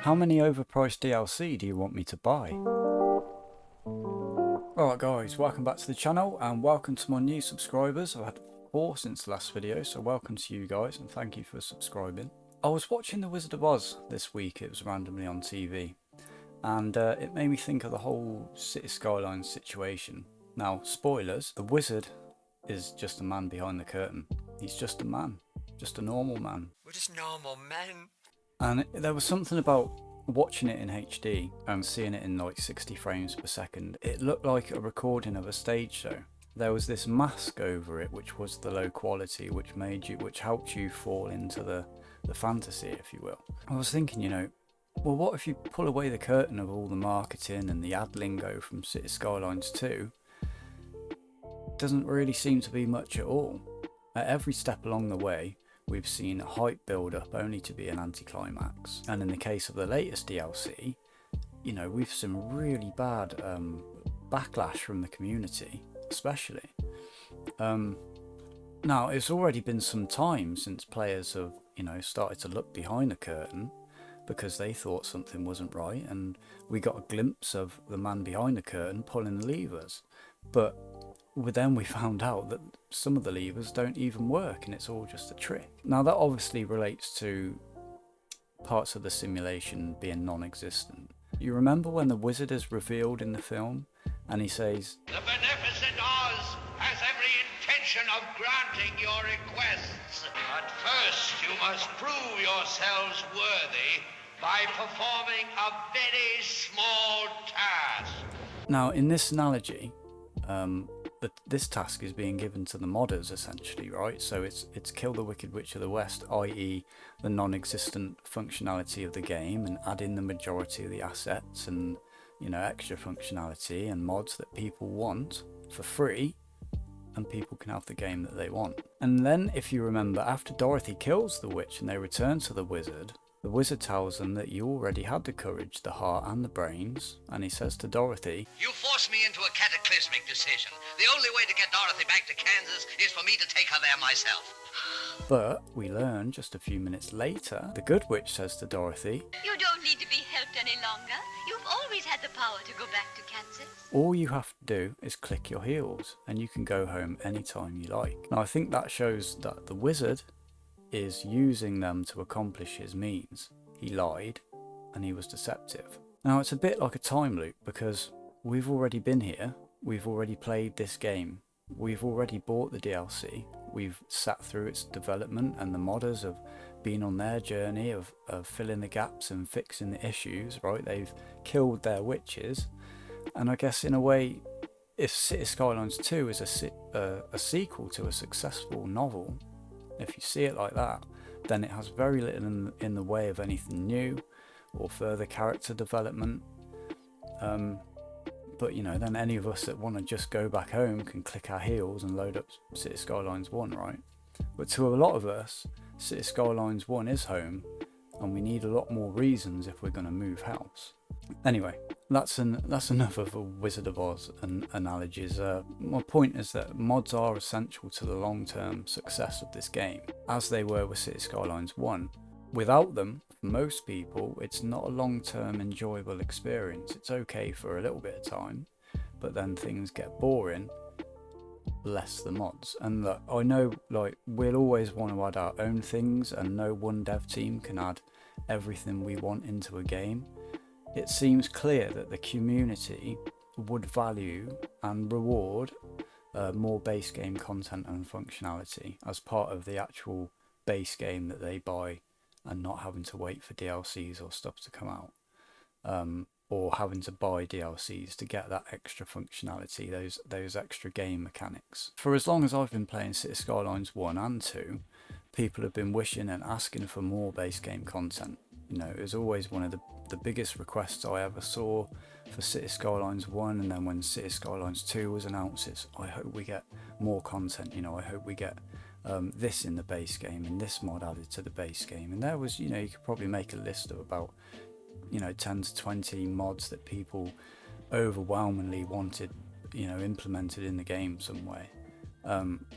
How many overpriced DLC do you want me to buy? Alright guys, welcome back to the channel and welcome to my new subscribers. I've had 4 since the last video, so welcome to you guys and thank you for subscribing. I was watching The Wizard of Oz this week, it was randomly on TV, and it made me think of the whole City Skylines situation. Now, spoilers, the wizard is just a man behind the curtain. He's just a man, just a normal man. We're just normal men. And there was something about watching it in HD and seeing it in like 60 frames per second. It looked like a recording of a stage show. There was this mask over it, which was the low quality, which helped you fall into the fantasy, if you will. I was thinking, you know, well, what if you pull away the curtain of all the marketing and the ad lingo from City Skylines 2? Doesn't really seem to be much at all. At every step along the way, we've seen a hype build up only to be an anticlimax. And in the case of the latest DLC, you know, we've some really bad backlash from the community, especially. Now, it's already been some time since players have, you know, started to look behind the curtain because they thought something wasn't right, and we got a glimpse of the man behind the curtain pulling the levers. But then we found out that some of the levers don't even work and it's all just a trick. Now that obviously relates to parts of the simulation being non-existent. You remember when the wizard is revealed in the film and he says, "The beneficent Oz has every intention of granting your requests. But first you must prove yourselves worthy by performing a very small task." Now in this analogy, this task is being given to the modders essentially, right? So it's kill the Wicked Witch of the West, i.e. the non-existent functionality of the game, and add in the majority of the assets and, you know, extra functionality and mods that people want for free, and people can have the game that they want. And then, if you remember, after Dorothy kills the witch and they return to the wizard tells them that you already had the courage, the heart and the brains, and he says to Dorothy, "You forced me into a cataclysmic decision. The only way to get Dorothy back to Kansas is for me to take her there myself." But we learn just a few minutes later, the good witch says to Dorothy, "You don't need to be helped any longer. You've always had the power to go back to Kansas." all you have to do is click your heels and you can go home anytime you like. Now I think that shows that the wizard is using them to accomplish his means. He lied and he was deceptive. Now it's a bit like a time loop because we've already been here, we've already played this game, we've already bought the DLC, we've sat through its development, and the modders have been on their journey of filling the gaps and fixing the issues, right? They've killed their witches, and I guess in a way, if City Skylines 2 is a sequel to a successful novel, if you see it like that, then it has very little in the way of anything new or further character development. But you know, then any of us that want to just go back home can click our heels and load up City Skylines 1, right? But to a lot of us, City Skylines 1 is home, and we need a lot more reasons if we're going to move house. Anyway, that's enough of a Wizard of Oz analogies. My point is that mods are essential to the long-term success of this game, as they were with City Skylines 1. Without them, for most people, it's not a long-term enjoyable experience. It's okay for a little bit of time, but then things get boring, bless the mods. And look, I know, like, we'll always want to add our own things, and no one dev team can add everything we want into a game. It seems clear that the community would value and reward more base game content and functionality as part of the actual base game that they buy, and not having to wait for DLCs or stuff to come out, or having to buy DLCs to get that extra functionality, those extra game mechanics. For as long as I've been playing City Skylines 1 and 2, people have been wishing and asking for more base game content. You know, it was always one of the biggest requests I ever saw for City Skylines 1, and then when City Skylines 2 was announced, it's, I hope we get more content, you know, I hope we get this in the base game and this mod added to the base game. And there was, you know, you could probably make a list of about, you know, 10 to 20 mods that people overwhelmingly wanted, you know, implemented in the game some way.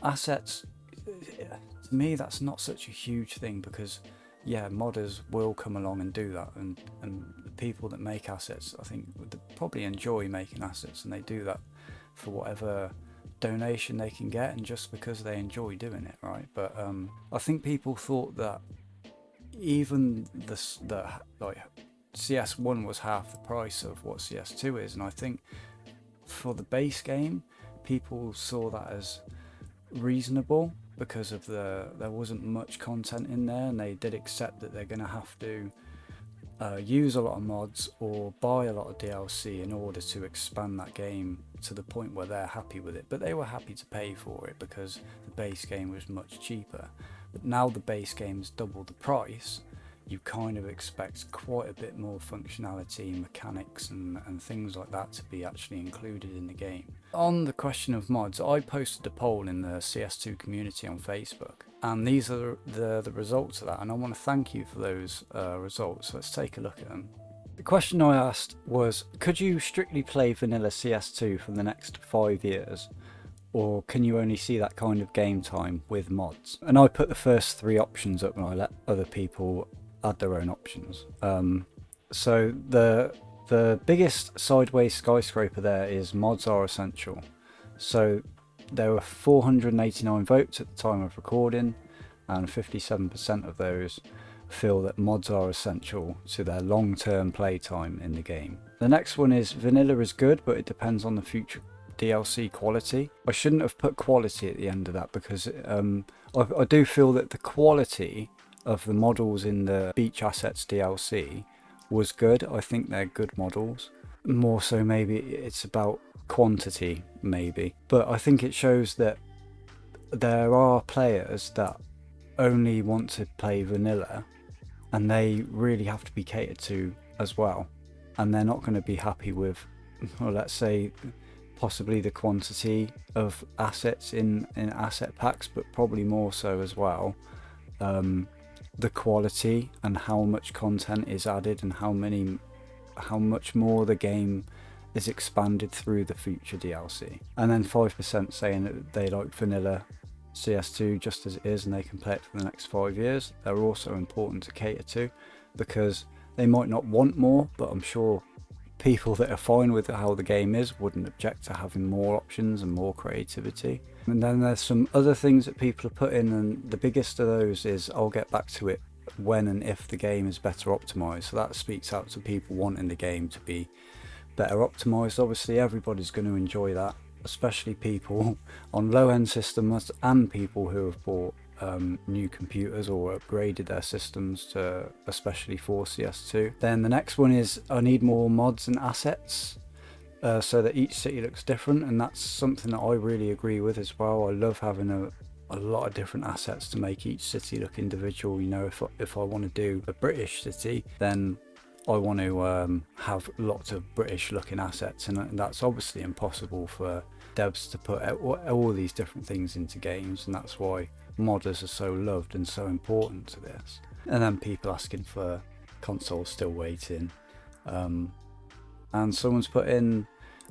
Assets, to me, that's not such a huge thing because yeah, modders will come along and do that, and the people that make assets, I think, would probably enjoy making assets, and they do that for whatever donation they can get, and just because they enjoy doing it, right? But I think people thought that even like CS1 was half the price of what CS2 is, and I think for the base game, people saw that as reasonable because of there wasn't much content in there, and they did accept that they're going to have to use a lot of mods or buy a lot of DLC in order to expand that game to the point where they're happy with it. But they were happy to pay for it because the base game was much cheaper. But now the base game's double the price, you kind of expect quite a bit more functionality, mechanics and things like that to be actually included in the game. On the question of mods, I posted a poll in the CS2 community on Facebook, and these are the results of that, and I want to thank you for those results. Let's take a look at them. The question I asked was, could you strictly play vanilla CS2 for the next 5 years? Or can you only see that kind of game time with mods? And I put the first 3 options up and I let other people add their own options. So the biggest sideways skyscraper there is mods are essential. So there were 489 votes at the time of recording, and 57% of those feel that mods are essential to their long-term playtime in the game. The next one is vanilla is good, but it depends on the future DLC quality. I shouldn't have put quality at the end of that because I do feel that the quality of the models in the Beach Assets DLC was good. I think they're good models. More so maybe it's about quantity maybe. But I think it shows that there are players that only want to play vanilla, and they really have to be catered to as well. And they're not going to be happy with, well, let's say, possibly the quantity of assets in asset packs, but probably more so as well the quality and how much content is added and how much more the game is expanded through the future DLC. And then 5% saying that they like vanilla CS2 just as it is and they can play it for the next 5 years. They're also important to cater to because they might not want more, but I'm sure people that are fine with how the game is wouldn't object to having more options and more creativity. And then there's some other things that people have put in, and the biggest of those is I'll get back to it when and if the game is better optimized. So that speaks out to people wanting the game to be better optimized. Obviously everybody's going to enjoy that, especially people on low-end systems and people who have bought new computers or upgraded their systems to especially for CS2. Then the next one is I need more mods and assets so that each city looks different, and that's something that I really agree with as well. I love having a lot of different assets to make each city look individual. You know, if I want to do a British city, then I want to have lots of British looking assets, and that's obviously impossible for devs to put all these different things into games, and that's why modders are so loved and so important to this. And then people asking for consoles still waiting, and someone's put in,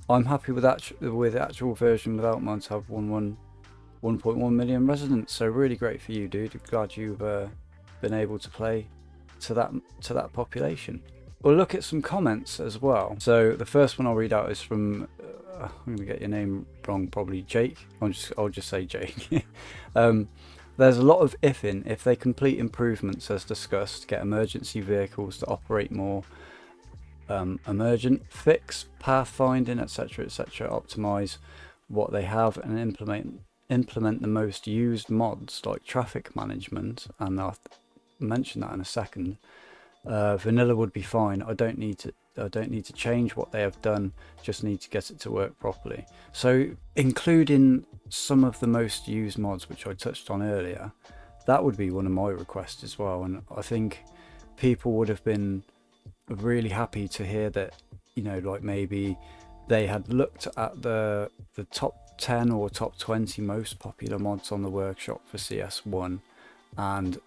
I'm happy with the actual version without mods have 1.1 million residents. So really great for you, dude. Glad you've been able to play to that population. We'll look at some comments as well. So the first one I'll read out is from I'm going to get your name wrong, probably Jake. I'll just say Jake. There's a lot of if they complete improvements as discussed, get emergency vehicles to operate more emergent, fix pathfinding, etc, optimize what they have and implement the most used mods like traffic management, and I'll mention that in a second. Vanilla would be fine. I don't need to change what they have done, just need to get it to work properly. So including some of the most used mods, which I touched on earlier, that would be one of my requests as well. And I think people would have been really happy to hear that, you know, like maybe they had looked at the top 10 or top 20 most popular mods on the workshop for CS1 and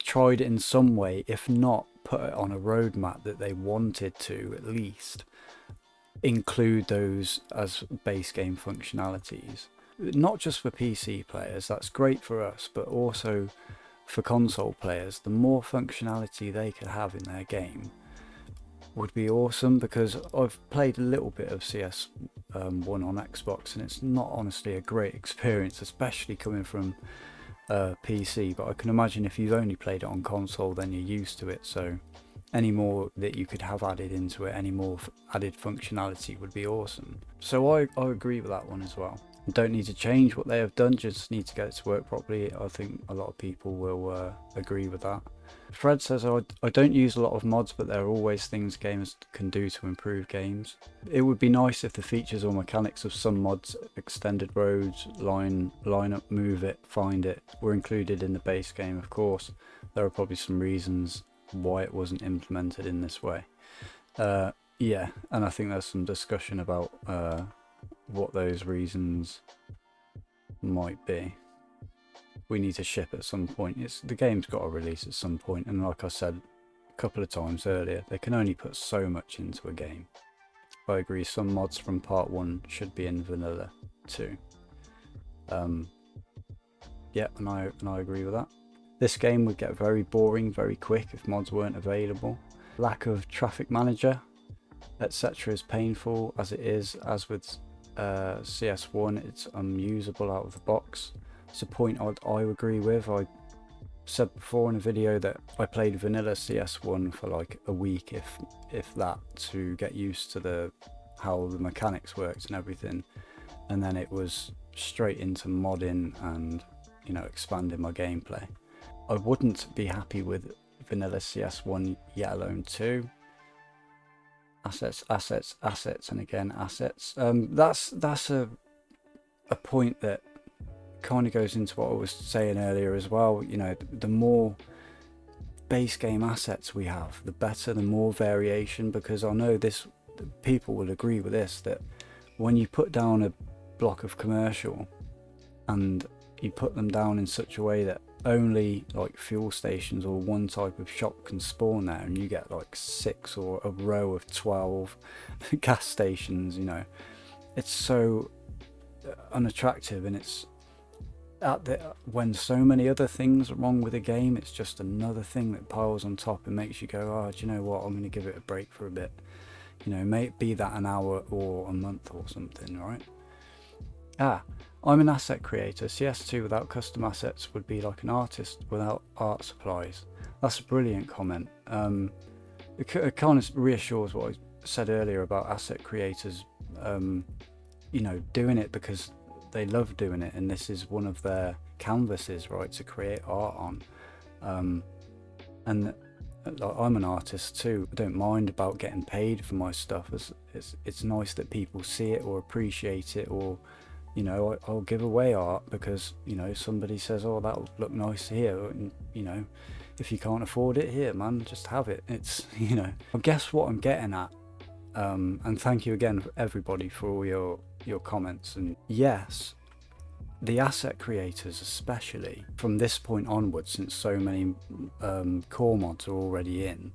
tried it in some way, if not put it on a roadmap, that they wanted to at least include those as base game functionalities, not just for PC players. That's great for us, but also for console players, the more functionality they could have in their game would be awesome, because I've played a little bit of CS1 on Xbox, and it's not honestly a great experience, especially coming from PC, but I can imagine if you've only played it on console, then you're used to it. So any more that you could have added into it, any more added functionality would be awesome. So I agree with that one as well. Don't need to change what they have done, just need to get it to work properly. I think a lot of people will agree with that. Fred says, I don't use a lot of mods, but there are always things gamers can do to improve games. It would be nice if the features or mechanics of some mods, extended roads, line up, move it, find it, were included in the base game. Of course, there are probably some reasons why it wasn't implemented in this way. Yeah, and I think there's some discussion about what those reasons might be. We need to ship at some point. The game's got to release at some point, and like I said a couple of times earlier, they can only put so much into a game. I agree, some mods from part 1 should be in vanilla too. Yeah, and I agree with that. This game would get very boring very quick if mods weren't available. Lack of traffic manager, etc. is painful as it is. As with CS1, it's unusable out of the box. It's a point I agree with. I said before in a video that I played vanilla CS1 for like a week, if that, to get used to how the mechanics worked and everything, and then it was straight into modding and, you know, expanding my gameplay. I wouldn't be happy with vanilla CS1, yet alone 2. Assets, assets, assets, and again assets. That's a point that kind of goes into what I was saying earlier as well. You know, the more base game assets we have, the better, the more variation, because I know people will agree with this, that when you put down a block of commercial and you put them down in such a way that only like fuel stations or one type of shop can spawn there, and you get like 6 or a row of 12 gas stations, you know, it's so unattractive. And it's when so many other things are wrong with a game, it's just another thing that piles on top and makes you go, oh, do you know what, I'm going to give it a break for a bit, you know, may it be that an hour or a month or something, right? I'm an asset creator. CS2 without custom assets would be like an artist without art supplies. That's a brilliant comment. It kind of reassures what I said earlier about asset creators, you know, doing it because they love doing it, and this is one of their canvases, right, to create art on. And I'm an artist too. I don't mind about getting paid for my stuff. It's nice that people see it or appreciate it, or, you know, I'll give away art because, you know, somebody says, oh, that'll look nice here, and, you know, if you can't afford it, here, man, just have it. It's, you know, I guess what I'm getting at, and thank you again for everybody for all your comments. And yes, the asset creators, especially from this point onwards, since so many core mods are already in,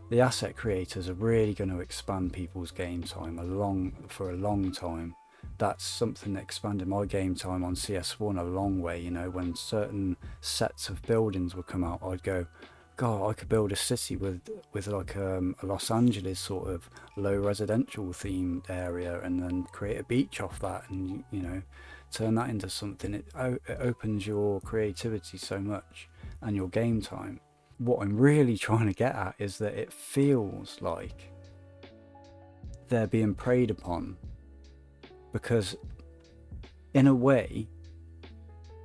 the asset creators are really going to expand people's game time for a long time. That's something that expanded my game time on CS1 a long way. You know, when certain sets of buildings would come out, I'd go, God, I could build a city with like a Los Angeles sort of low residential themed area, and then create a beach off that, and, you know, turn that into something. It opens your creativity so much and your game time. What I'm really trying to get at is that it feels like they're being preyed upon, because in a way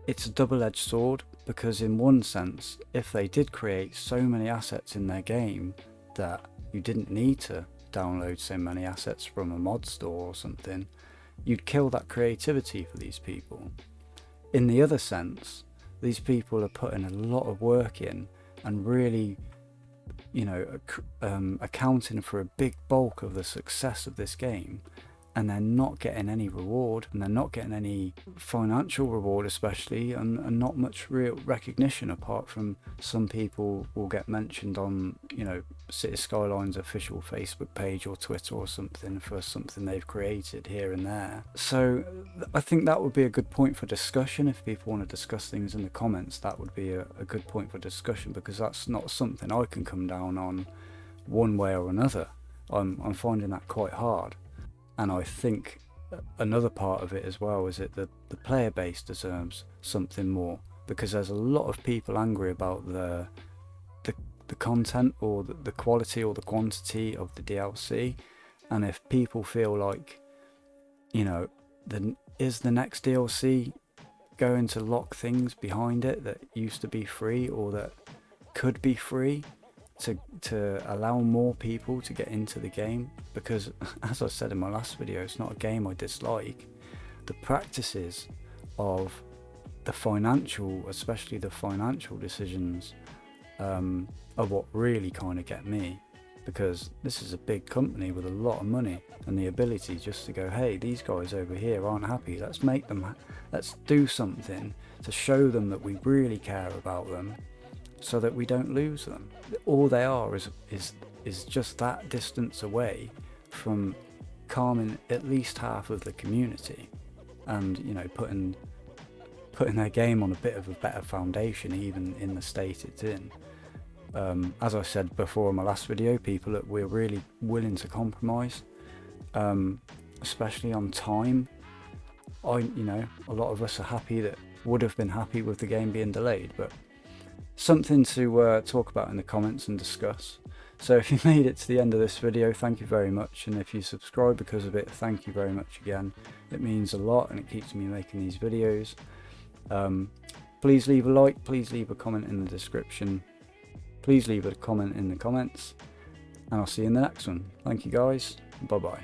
it's a double-edged sword, because in one sense, if they did create so many assets in their game that you didn't need to download so many assets from a mod store or something, you'd kill that creativity for these people. In the other sense, these people are putting a lot of work in and really, you know, accounting for a big bulk of the success of this game, and they're not getting any reward, and they're not getting any financial reward especially, and not much real recognition, apart from some people will get mentioned on, you know, City Skylines official Facebook page or Twitter or something for something they've created here and there. So I think that would be a good point for discussion. If people want to discuss things in the comments, that would be a good point for discussion, because that's not something I can come down on one way or another. I'm finding that quite hard. And I think another part of it as well is that the player base deserves something more, because there's a lot of people angry about the content, or the quality or the quantity of the DLC. And if people feel like, you know, is the next DLC going to lock things behind it that used to be free, or that could be free, to allow more people to get into the game? Because as I said in my last video, it's not a game I dislike. The practices of the financial, especially the financial decisions, are what really kind of get me, because this is a big company with a lot of money, and the ability just to go, hey, these guys over here aren't happy, let's do something to show them that we really care about them, so that we don't lose them. All they are is just that distance away from calming at least half of the community, and, you know, putting their game on a bit of a better foundation, even in the state it's in. As I said before in my last video, we're really willing to compromise, especially on time. You know, a lot of us are would have been happy with the game being delayed, but something to talk about in the comments and discuss. So if you made it to the end of this video, thank you very much, and if you subscribe because of it, thank you very much again. It means a lot, and it keeps me making these videos. Please leave a like, please leave a comment in the description, please leave a comment in the comments, and I'll see you in the next one. Thank you guys, bye bye.